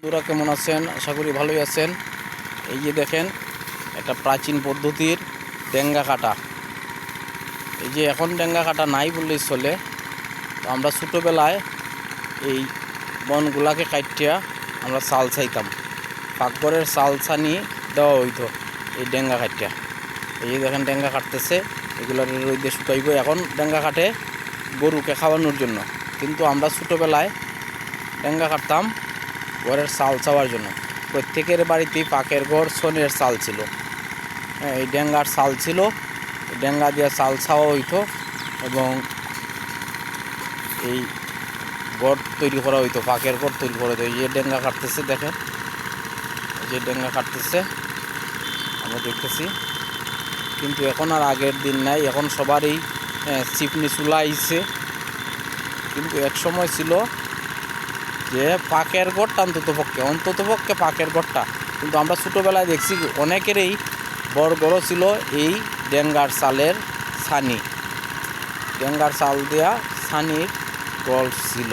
তোরা কেমন আছেন? আশা করি ভালোই আছেন। এই যে দেখেন, একটা প্রাচীন পদ্ধতির ডেঙ্গা কাটা। এই যে এখন ডেঙ্গা কাটা নাই বললেই চলে। তো আমরা ছোটোবেলায় এই বনগুলাকে কাটিয়া আমরা চাল চাইতাম, পাকঘরের চাল ছানি দেওয়া হইতো এই ডেঙ্গা কাটিয়া। এই যে দেখেন ডেঙ্গা কাটতেছে, এগুলোর রোদে শুকাইব। এখন ডেঙ্গা কাটে গরুকে খাওয়ানোর জন্য, কিন্তু আমরা ছোটোবেলায় ডেঙ্গা কাটতাম ঘরের চাল চাওয়ার জন্য। প্রত্যেকের বাড়িতেই পাকের ঘর ছনের চাল ছিল। এই ডেঙ্গার চাল ছিল, ডেঙ্গা দিয়ে চাল চাওয়া হইতো এবং এই ঘর তৈরি করা হইতো, পাকের ঘর তৈরি করা হইতো। এই যে ডেঙ্গা কাটতেছে, দেখেন এই যে ডেঙ্গা কাটতেছে আমরা দেখতেছি। কিন্তু এখন আর আগের দিন নাই, এখন সবারই চিপনি চুলা আইছে। কিন্তু এক সময় ছিল যে পাকের ঘরটা অন্ততপক্ষে পাকের ঘরটা। কিন্তু আমরা ছোটোবেলায় দেখছি অনেকেরই বড় বড় ছিল এই ডেঙ্গার চালের ছানি, ডেঙ্গার চাল দেয়া ছানির গল ছিল।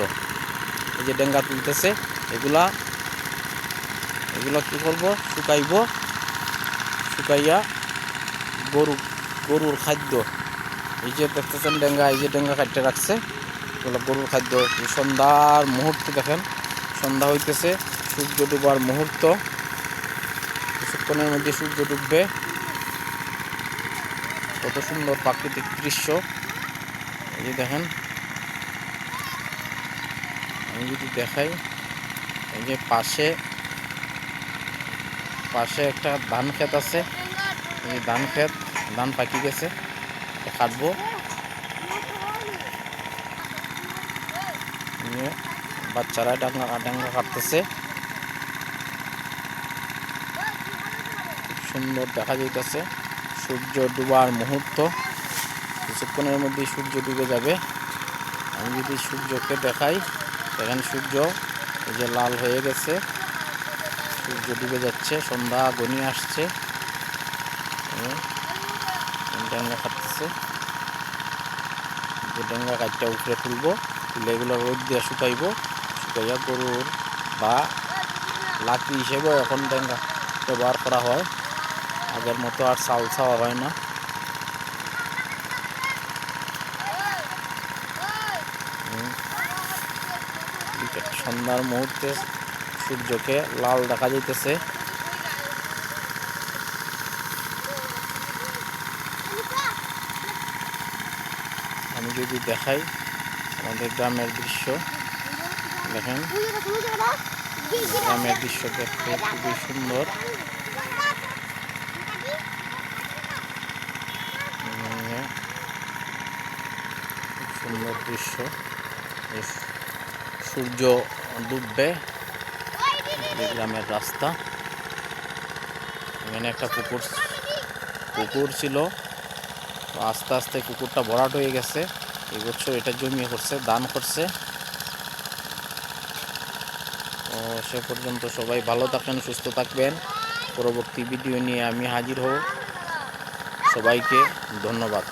এই যে ডেঙ্গা তুলতেছে, এগুলা কী করবো, শুকাইয়া গরুর খাদ্য। এই যে দেখতেছেন ডেঙ্গা, এই যে ডেঙ্গা কাটতে রাখছে, এগুলো গরুর খাদ্য। সন্ধ্যার মুহূর্ত দেখেন, সন্ধ্যা হইতেছে, সূর্য ডুবার মুহূর্ত। কিছুক্ষণের মধ্যে সূর্য ডুববে। কত সুন্দর প্রাকৃতিক দৃশ্য। এই যে দেখেন, আমি যদি দেখাই, এই যে পাশে একটা ধান ক্ষেত আছে। এই ধান ক্ষেত, ধান পাকি গেছে, কাটবো। বাচ্চারা ডাঙ্গা কাটতেছে, খুব সুন্দর দেখা যাইতেছে। সূর্য ডুবার মুহূর্ত, কিছুক্ষণের মধ্যেই সূর্য ডুবে যাবে। আমি যদি সূর্যকে দেখাই, দেখেন সূর্য এই যে লাল হয়ে গেছে, সূর্য ডুবে যাচ্ছে, সন্ধ্যা ঘনিয়ে আসছে। ডেঙ্গা কাটতেছে, যে ডেঙ্গা কাটটা উপরে তুলবো, তুলে এগুলো রোদ দিয়ে শুকাইয়া গরুর বা লাকড়ি হিসেবেও এখন ডেঙ্গা ব্যবহার করা হয়। আগের মতো আর চাল চাওয়া হয় না। সন্ধ্যার মুহূর্তে সূর্যকে লাল দেখা যাইতেছে। আমি যদি দেখাই আমাদের গ্রামের দৃশ্য, দেখেন গ্রামের দৃশ্য দেখতে খুবই সুন্দর। খুব সুন্দর দৃশ্য। সূর্য ডুববে, গ্রামের রাস্তা। এখানে একটা পুকুর ছিল, আস্তে আস্তে পুকুরটা ভরাট হয়ে গেছে। এই বছর এটা জমি করছে, দান করছে। তো সে পর্যন্ত সবাই ভালো থাকেন, সুস্থ থাকবেন। পরবর্তী ভিডিও নিয়ে আমি হাজির হব। সবাইকে ধন্যবাদ।